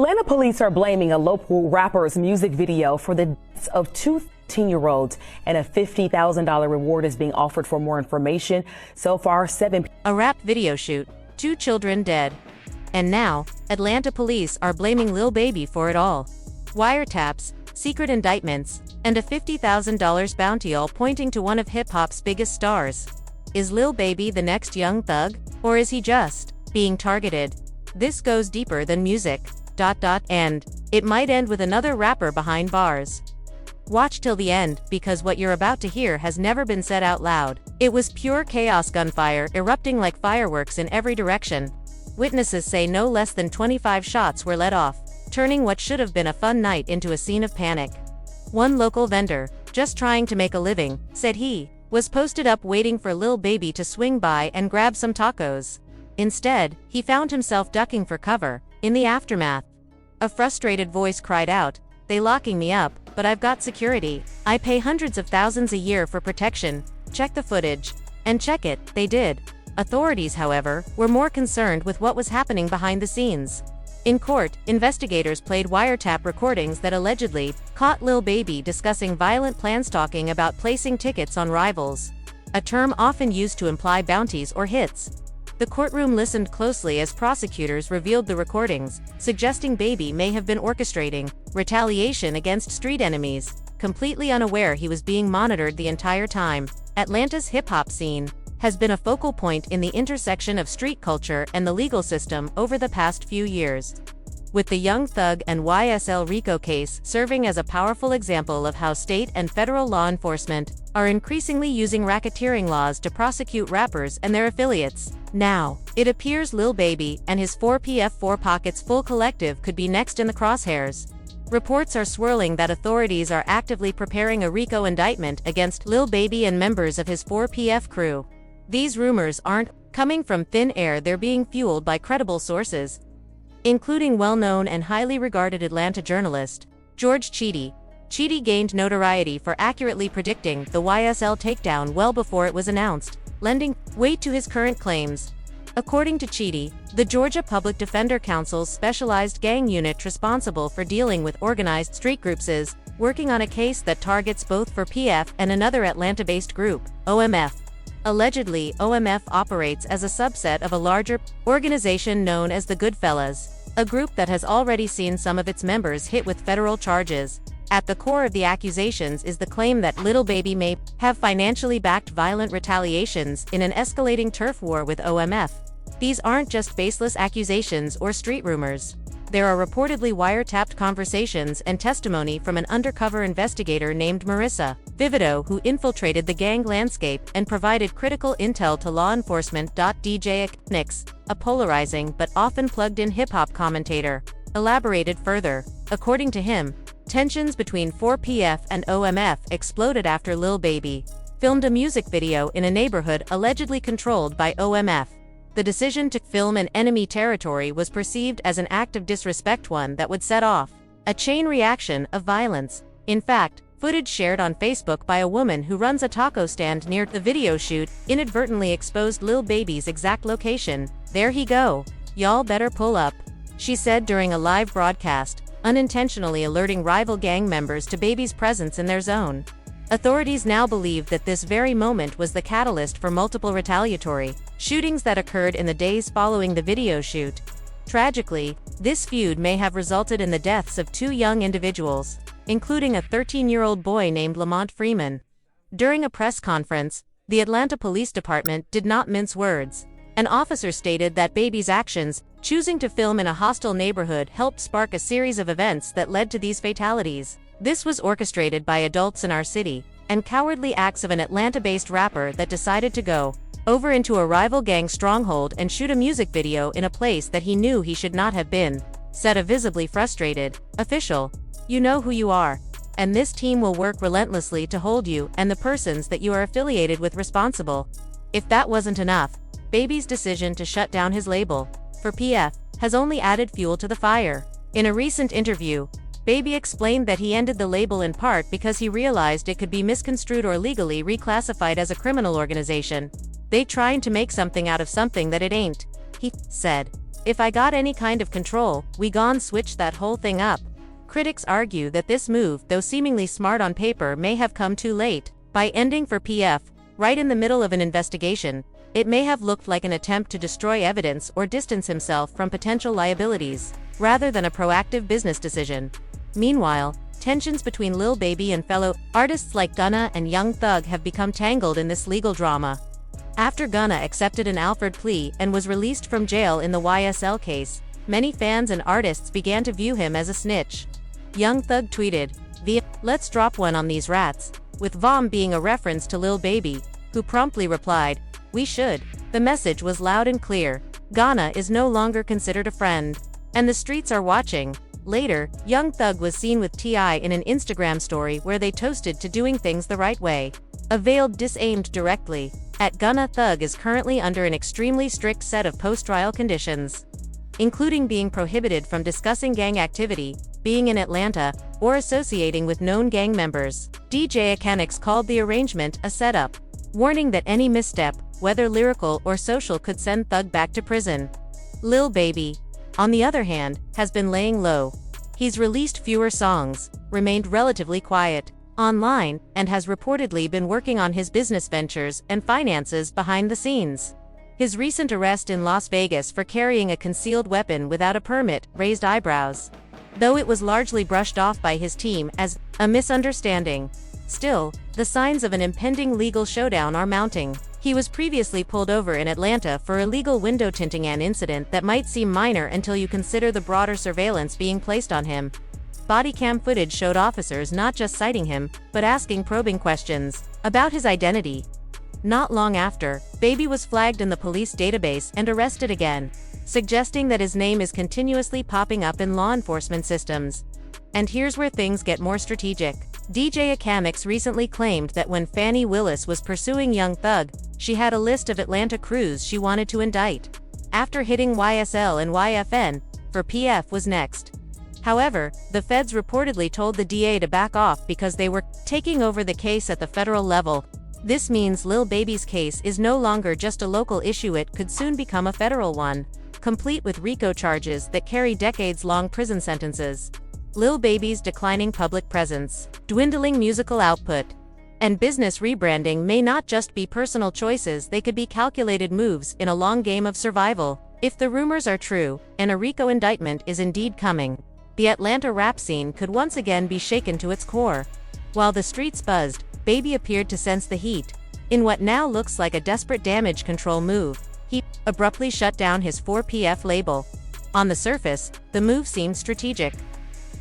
Atlanta police are blaming a local rapper's music video for the deaths of two 13-year-olds, and a $50,000 reward is being offered for more information. So far, A rap video shoot, 2 children dead. And now, Atlanta police are blaming Lil Baby for it all. Wiretaps, secret indictments, and a $50,000 bounty, all pointing to one of hip-hop's biggest stars. Is Lil Baby the next young thug? Or is he just being targeted? This goes deeper than music. And it might end with another rapper behind bars. Watch till the end, because what you're about to hear has never been said out loud. It was pure chaos, gunfire erupting like fireworks in every direction. Witnesses say no less than 25 shots were let off, turning what should have been a fun night into a scene of panic. One local vendor, just trying to make a living, said he was posted up waiting for Lil Baby to swing by and grab some tacos. Instead, he found himself ducking for cover. In the aftermath, a frustrated voice cried out, "They locking me up, but I've got security. I pay hundreds of thousands a year for protection. Check the footage." And check it, they did. Authorities, however, were more concerned with what was happening behind the scenes. In court, investigators played wiretap recordings that allegedly caught Lil Baby discussing violent plans, talking about placing tickets on rivals, a term often used to imply bounties or hits. The courtroom listened closely as prosecutors revealed the recordings, suggesting Baby may have been orchestrating retaliation against street enemies, completely unaware he was being monitored the entire time. Atlanta's hip-hop scene has been a focal point in the intersection of street culture and the legal system over the past few years, with the Young Thug and YSL RICO case serving as a powerful example of how state and federal law enforcement are increasingly using racketeering laws to prosecute rappers and their affiliates. Now, it appears Lil Baby and his 4PF4 Pockets Full collective could be next in the crosshairs. Reports are swirling that authorities are actively preparing a RICO indictment against Lil Baby and members of his 4PF crew. These rumors aren't coming from thin air, they're being fueled by credible sources, including well-known and highly regarded Atlanta journalist George Chidi. Chidi gained notoriety for accurately predicting the YSL takedown well before it was announced, lending weight to his current claims. According to Chidi, the Georgia Public Defender Council's specialized gang unit responsible for dealing with organized street groups is working on a case that targets both 4PF and another Atlanta-based group, OMF. Allegedly, OMF operates as a subset of a larger organization known as the Goodfellas, a group that has already seen some of its members hit with federal charges. At the core of the accusations is the claim that Lil Baby may have financially backed violent retaliations in an escalating turf war with OMF. These aren't just baseless accusations or street rumors. There are reportedly wiretapped conversations and testimony from an undercover investigator named Marissa Vivido, who infiltrated the gang landscape and provided critical intel to law enforcement. DJ Nix, a polarizing but often plugged-in hip-hop commentator, elaborated further. According to him, tensions between 4PF and OMF exploded after Lil Baby filmed a music video in a neighborhood allegedly controlled by OMF. The decision to film in enemy territory was perceived as an act of disrespect, one that would set off a chain reaction of violence. In fact, footage shared on Facebook by a woman who runs a taco stand near the video shoot inadvertently exposed Lil Baby's exact location. "There he go. Y'all better pull up," she said during a live broadcast, unintentionally alerting rival gang members to Baby's presence in their zone. Authorities now believe that this very moment was the catalyst for multiple retaliatory shootings that occurred in the days following the video shoot. Tragically, this feud may have resulted in the deaths of 2 young individuals, including a 13-year-old boy named Lamont Freeman. During a press conference, the Atlanta Police Department did not mince words. An officer stated that Baby's actions, choosing to film in a hostile neighborhood, helped spark a series of events that led to these fatalities. This was orchestrated by adults in our city, and cowardly acts of an Atlanta-based rapper that decided to go over into a rival gang stronghold and shoot a music video in a place that he knew he should not have been, said a visibly frustrated official. "You know who you are, and this team will work relentlessly to hold you and the persons that you are affiliated with responsible." If that wasn't enough, Baby's decision to shut down his label, 4PF, has only added fuel to the fire. In a recent interview, Baby explained that he ended the label in part because he realized it could be misconstrued or legally reclassified as a criminal organization. "They trying to make something out of something that it ain't," he said. "If I got any kind of control, we gon' switch that whole thing up." Critics argue that this move, though seemingly smart on paper, may have come too late. By ending for PF, right in the middle of an investigation, it may have looked like an attempt to destroy evidence or distance himself from potential liabilities, rather than a proactive business decision. Meanwhile, tensions between Lil Baby and fellow artists like Gunna and Young Thug have become tangled in this legal drama. After Gunna accepted an Alford plea and was released from jail in the YSL case, many fans and artists began to view him as a snitch. Young Thug tweeted, via, "Let's drop one on these rats," with VOM being a reference to Lil Baby, who promptly replied, "We should." The message was loud and clear. Gunna is no longer considered a friend, and the streets are watching. Later, Young Thug was seen with T.I. in an Instagram story where they toasted to doing things the right way. A veiled diss aimed directly at Gunna. Thug is currently under an extremely strict set of post-trial conditions, including being prohibited from discussing gang activity, being in Atlanta, or associating with known gang members. DJ Akanix called the arrangement a setup, warning that any misstep, whether lyrical or social, could send Thug back to prison. Lil Baby, on the other hand, has been laying low. He's released fewer songs, remained relatively quiet online, and has reportedly been working on his business ventures and finances behind the scenes. His recent arrest in Las Vegas for carrying a concealed weapon without a permit raised eyebrows, though it was largely brushed off by his team as a misunderstanding. Still, the signs of an impending legal showdown are mounting. He was previously pulled over in Atlanta for illegal window tinting, an incident that might seem minor until you consider the broader surveillance being placed on him. Bodycam footage showed officers not just citing him, but asking probing questions about his identity. Not long after, Baby was flagged in the police database and arrested again, suggesting that his name is continuously popping up in law enforcement systems. And here's where things get more strategic. DJ Akamix recently claimed that when Fannie Willis was pursuing Young Thug, she had a list of Atlanta crews she wanted to indict. After hitting YSL and YFN, for PF was next. However, the feds reportedly told the DA to back off because they were taking over the case at the federal level. This means Lil Baby's case is no longer just a local issue, it could soon become a federal one, complete with RICO charges that carry decades-long prison sentences. Lil Baby's declining public presence, dwindling musical output, and business rebranding may not just be personal choices, they could be calculated moves in a long game of survival. If the rumors are true, and a RICO indictment is indeed coming, the Atlanta rap scene could once again be shaken to its core. While the streets buzzed, Baby appeared to sense the heat. In what now looks like a desperate damage control move, he abruptly shut down his 4PF label. On the surface, the move seemed strategic,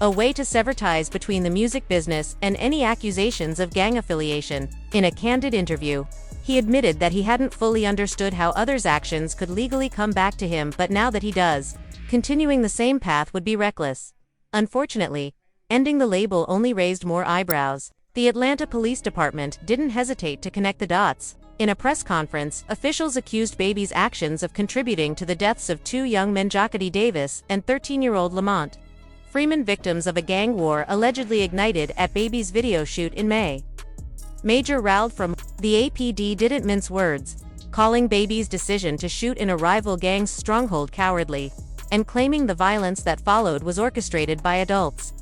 a way to sever ties between the music business and any accusations of gang affiliation. In a candid interview, he admitted that he hadn't fully understood how others' actions could legally come back to him, but now that he does, continuing the same path would be reckless. Unfortunately, ending the label only raised more eyebrows. The Atlanta Police Department didn't hesitate to connect the dots. In a press conference, officials accused Baby's actions of contributing to the deaths of two young men, Jockety Davis and 13-year-old Lamont Freeman, victims of a gang war allegedly ignited at Baby's video shoot in May. Major Rauld from the APD didn't mince words, calling Baby's decision to shoot in a rival gang's stronghold cowardly, and claiming the violence that followed was orchestrated by adults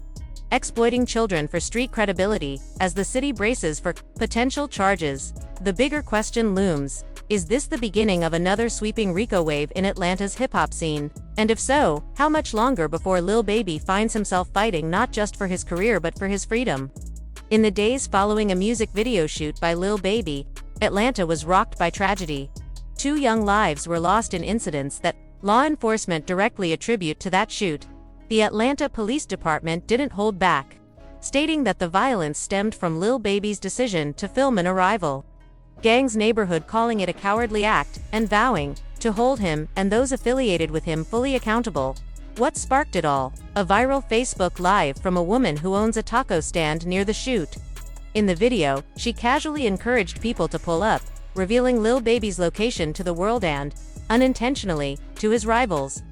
exploiting children for street credibility. As the city braces for potential charges, the bigger question looms: is this the beginning of another sweeping RICO wave in Atlanta's hip-hop scene? And if so, how much longer before Lil Baby finds himself fighting not just for his career but for his freedom? In the days following a music video shoot by Lil Baby, Atlanta was rocked by tragedy. 2 young lives were lost in incidents that law enforcement directly attribute to that shoot. The Atlanta Police Department didn't hold back, stating that the violence stemmed from Lil Baby's decision to film an arrival gang's neighborhood, calling it a cowardly act, and vowing to hold him and those affiliated with him fully accountable. What sparked it all? A viral Facebook Live from a woman who owns a taco stand near the shoot. In the video, she casually encouraged people to pull up, revealing Lil Baby's location to the world and, unintentionally, to his rivals.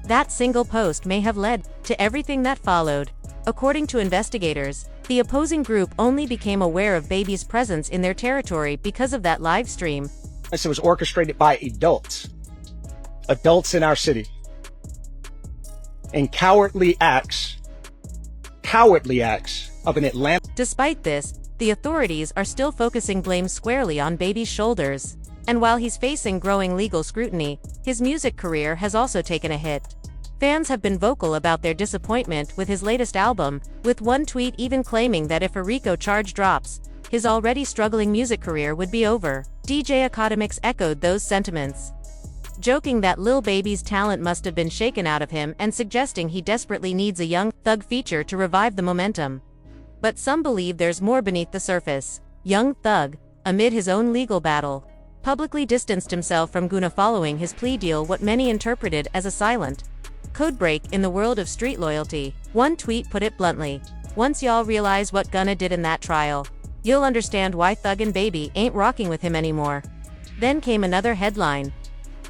That single post may have led to everything that followed. According to investigators, the opposing group only became aware of Baby's presence in their territory because of that live stream. It was orchestrated by adults in our city. and cowardly acts of an Atlanta. Despite this, the authorities are still focusing blame squarely on Baby's shoulders. And while he's facing growing legal scrutiny, his music career has also taken a hit. Fans have been vocal about their disappointment with his latest album, with one tweet even claiming that if a RICO charge drops, his already struggling music career would be over. DJ Academics echoed those sentiments, joking that Lil Baby's talent must have been shaken out of him and suggesting he desperately needs a Young Thug feature to revive the momentum. But some believe there's more beneath the surface. Young Thug, amid his own legal battle, publicly distanced himself from Gunna following his plea deal, what many interpreted as a silent codebreak in the world of street loyalty. One tweet put it bluntly: "Once y'all realize what Gunna did in that trial, you'll understand why Thug and Baby ain't rocking with him anymore." Then came another headline.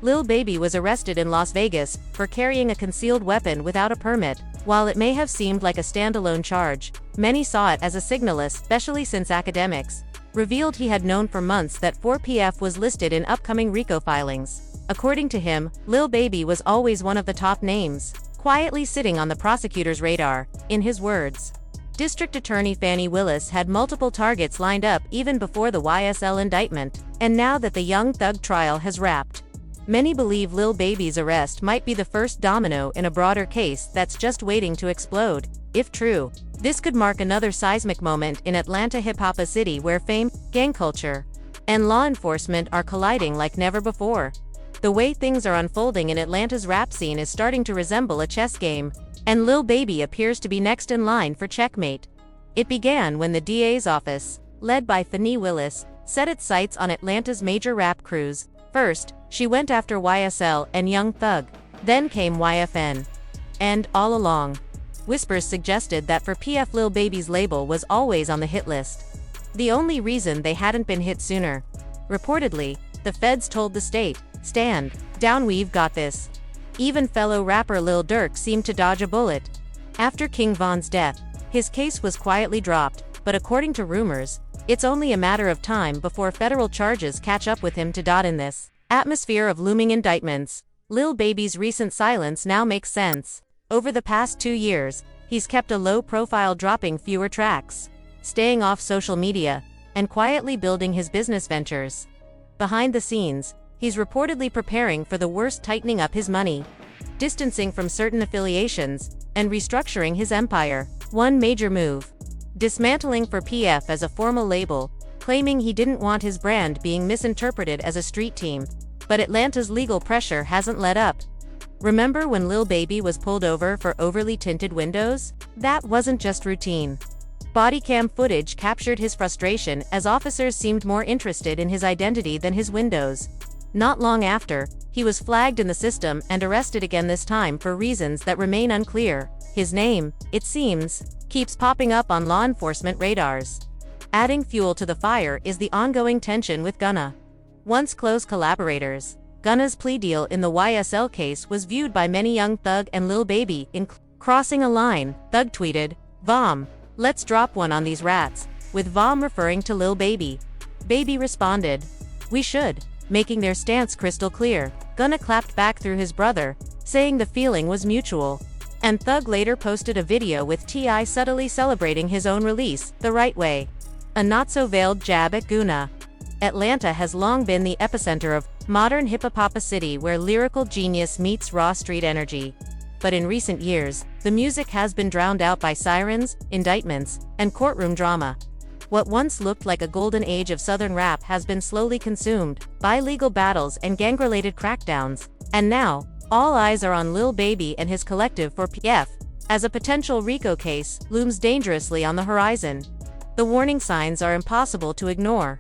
Lil Baby was arrested in Las Vegas for carrying a concealed weapon without a permit. While it may have seemed like a standalone charge, many saw it as a signal, especially since Academics revealed he had known for months that 4PF was listed in upcoming RICO filings. According to him, Lil Baby was always one of the top names, quietly sitting on the prosecutor's radar. In his words, District Attorney Fani Willis had multiple targets lined up even before the YSL indictment, and now that the Young Thug trial has wrapped, many believe Lil Baby's arrest might be the first domino in a broader case that's just waiting to explode. If true, this could mark another seismic moment in Atlanta hip-hop, a city where fame, gang culture, and law enforcement are colliding like never before. The way things are unfolding in Atlanta's rap scene is starting to resemble a chess game, and Lil Baby appears to be next in line for checkmate. It began when the DA's office, led by Fani Willis, set its sights on Atlanta's major rap crews. First, she went after YSL and Young Thug. Then came YFN. And, all along, whispers suggested that for PF, Lil Baby's label was always on the hit list. The only reason they hadn't been hit sooner. Reportedly, the feds told the state, "Stand down, we've got this." Even fellow rapper Lil Durk seemed to dodge a bullet. After King Von's death, his case was quietly dropped, but according to rumors, it's only a matter of time before federal charges catch up with him. In this atmosphere of looming indictments, Lil Baby's recent silence now makes sense. Over the past 2 years, he's kept a low profile, dropping fewer tracks, staying off social media, and quietly building his business ventures. Behind the scenes, he's reportedly preparing for the worst, tightening up his money, distancing from certain affiliations, and restructuring his empire. One major move: dismantling 4PF as a formal label, claiming he didn't want his brand being misinterpreted as a street team. But Atlanta's legal pressure hasn't let up. Remember when Lil Baby was pulled over for overly tinted windows? That wasn't just routine. Body cam footage captured his frustration as officers seemed more interested in his identity than his windows. Not long after, he was flagged in the system and arrested again, this time for reasons that remain unclear. His name, it seems, keeps popping up on law enforcement radars. Adding fuel to the fire is the ongoing tension with Gunna. Once close collaborators, Gunna's plea deal in the YSL case was viewed by many Young Thug and Lil Baby in crossing a line. Thug tweeted, "Vom, let's drop one on these rats," with Vom referring to Lil Baby. Baby responded, "We should," making their stance crystal clear. Gunna clapped back through his brother, saying the feeling was mutual. And Thug later posted a video with T.I. subtly celebrating his own release, the right way. A not-so-veiled jab at Gunna. Atlanta has long been the epicenter of modern hip-hop, a city where lyrical genius meets raw street energy. But in recent years, the music has been drowned out by sirens, indictments, and courtroom drama. What once looked like a golden age of Southern rap has been slowly consumed by legal battles and gang-related crackdowns. And now, all eyes are on Lil Baby and his collective 4PF, as a potential RICO case looms dangerously on the horizon. The warning signs are impossible to ignore.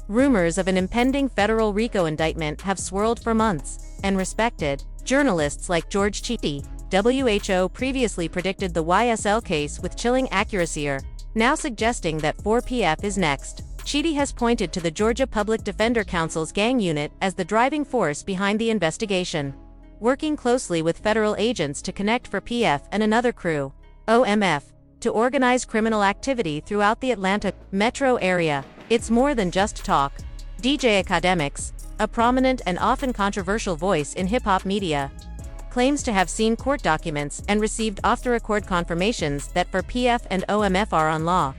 Rumors of an impending federal RICO indictment have swirled for months, and respected journalists like George Chidi, WHO, previously predicted the YSL case with chilling accuracy, are now suggesting that 4PF is next. Chidi has pointed to the Georgia Public Defender Council's gang unit as the driving force behind the investigation, working closely with federal agents to connect 4PF and another crew, OMF, to organize criminal activity throughout the Atlanta metro area. It's more than just talk. DJ Academics, a prominent and often controversial voice in hip-hop media, claims to have seen court documents and received off-the-record confirmations that 4PF and OMF are on law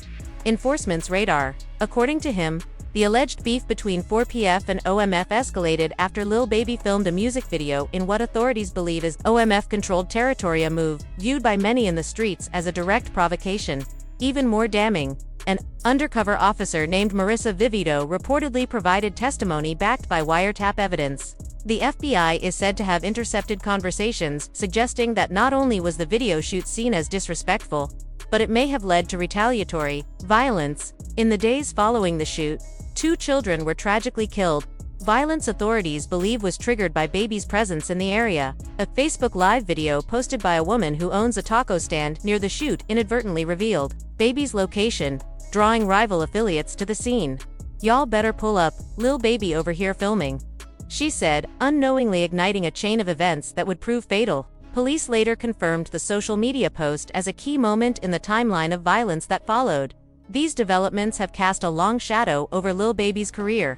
enforcement's radar. According to him, the alleged beef between 4PF and OMF escalated after Lil Baby filmed a music video in what authorities believe is OMF-controlled territory, a move viewed by many in the streets as a direct provocation. Even more damning, an undercover officer named Marissa Vivito reportedly provided testimony backed by wiretap evidence. The FBI is said to have intercepted conversations suggesting that not only was the video shoot seen as disrespectful, but it may have led to retaliatory violence. In the days following the shoot, 2 children were tragically killed. Violence authorities believe was triggered by Baby's presence in the area. A Facebook Live video posted by a woman who owns a taco stand near the shoot inadvertently revealed Baby's location, drawing rival affiliates to the scene. "Y'all better pull up, Lil Baby over here filming," she said, unknowingly igniting a chain of events that would prove fatal. Police later confirmed the social media post as a key moment in the timeline of violence that followed. These developments have cast a long shadow over Lil Baby's career.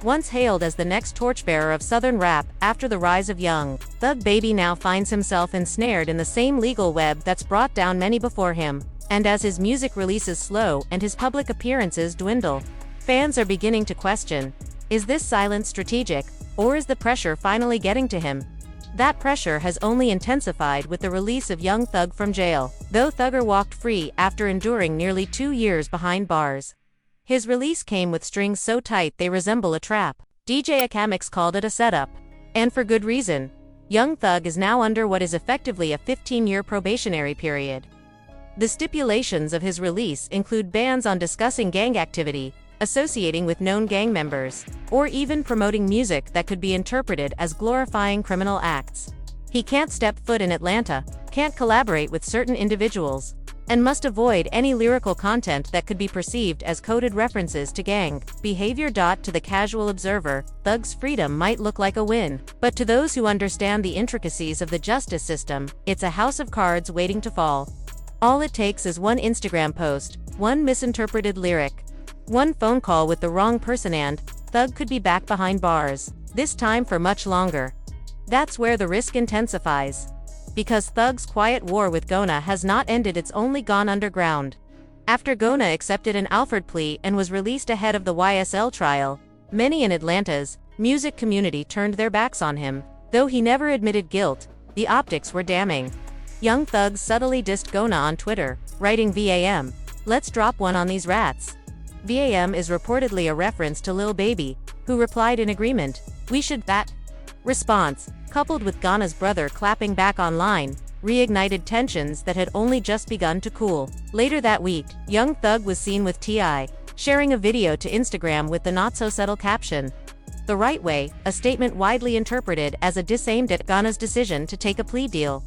Once hailed as the next torchbearer of Southern rap after the rise of Young Thug, Baby now finds himself ensnared in the same legal web that's brought down many before him. And as his music releases slow and his public appearances dwindle, fans are beginning to question, is this silence strategic, or is the pressure finally getting to him? That pressure has only intensified with the release of Young Thug from jail, though Thugger walked free after enduring nearly 2 years behind bars. His release came with strings so tight they resemble a trap. DJ Akamix called it a setup. And for good reason. Young Thug is now under what is effectively a 15-year probationary period. The stipulations of his release include bans on discussing gang activity, associating with known gang members, or even promoting music that could be interpreted as glorifying criminal acts. He can't step foot in Atlanta, can't collaborate with certain individuals, and must avoid any lyrical content that could be perceived as coded references to gang behavior. To the casual observer, Thug's freedom might look like a win, but to those who understand the intricacies of the justice system, it's a house of cards waiting to fall. All it takes is one Instagram post, one misinterpreted lyric, one phone call with the wrong person, and Thug could be back behind bars, this time for much longer. That's where the risk intensifies. Because Thug's quiet war with Gona has not ended, it's only gone underground. After Gona accepted an Alford plea and was released ahead of the YSL trial, many in Atlanta's music community turned their backs on him. Though he never admitted guilt, the optics were damning. Young Thug subtly dissed Gona on Twitter, writing, "VAM, let's drop one on these rats." VAM is reportedly a reference to Lil Baby, who replied in agreement, "We should." That response, coupled with Ghana's brother clapping back online, reignited tensions that had only just begun to cool. Later that week, Young Thug was seen with T.I., sharing a video to Instagram with the not-so-subtle caption, "The right way," a statement widely interpreted as a diss aimed at Ghana's decision to take a plea deal.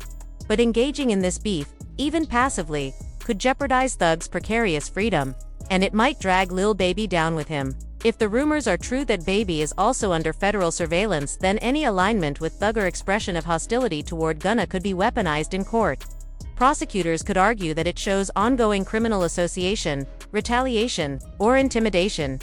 But engaging in this beef, even passively, could jeopardize Thug's precarious freedom, and it might drag Lil Baby down with him. If the rumors are true that Baby is also under federal surveillance, then any alignment with Thug or expression of hostility toward Gunna could be weaponized in court. Prosecutors could argue that it shows ongoing criminal association, retaliation, or intimidation.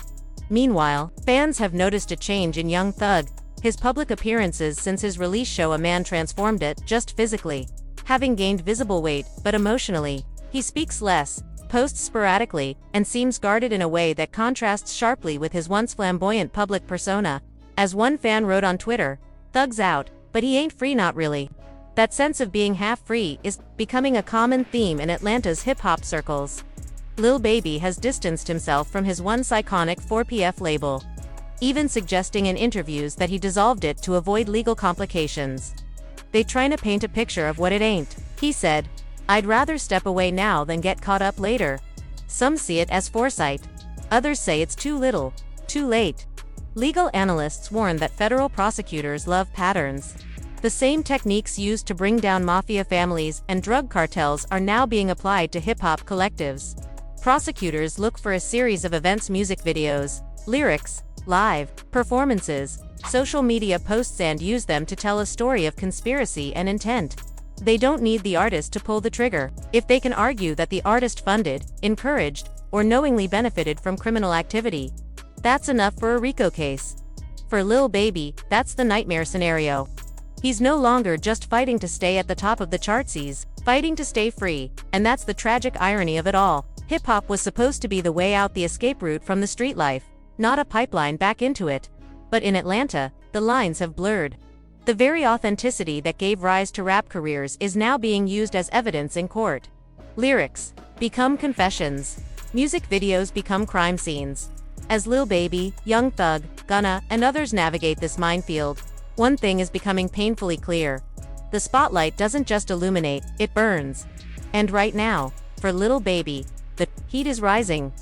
Meanwhile, fans have noticed a change in Young Thug. His public appearances since his release show a man transformed, it just physically. Having gained visible weight, but emotionally, he speaks less, posts sporadically, and seems guarded in a way that contrasts sharply with his once flamboyant public persona. As one fan wrote on Twitter, "Thug's out, but he ain't free, not really." That sense of being half-free is becoming a common theme in Atlanta's hip-hop circles. Lil Baby has distanced himself from his once iconic 4PF label, even suggesting in interviews that he dissolved it to avoid legal complications. "They trying to paint a picture of what it ain't," he said. "I'd rather step away now than get caught up later." Some see it as foresight. Others say it's too little, too late. Legal analysts warn that federal prosecutors love patterns. The same techniques used to bring down mafia families and drug cartels are now being applied to hip-hop collectives. Prosecutors look for a series of events, music videos, lyrics, live performances, social media posts, and use them to tell a story of conspiracy and intent. They don't need the artist to pull the trigger. If they can argue that the artist funded, encouraged, or knowingly benefited from criminal activity, that's enough for a RICO case. For Lil Baby, that's the nightmare scenario. He's no longer just fighting to stay at the top of the charts, he's fighting to stay free, and that's the tragic irony of it all. Hip-hop was supposed to be the way out, the escape route from the street life, not a pipeline back into it. But in Atlanta, the lines have blurred. The very authenticity that gave rise to rap careers is now being used as evidence in court. Lyrics become confessions. Music videos become crime scenes. As Lil Baby, Young Thug, Gunna, and others navigate this minefield, one thing is becoming painfully clear. The spotlight doesn't just illuminate, it burns. And right now, for Lil Baby, the heat is rising.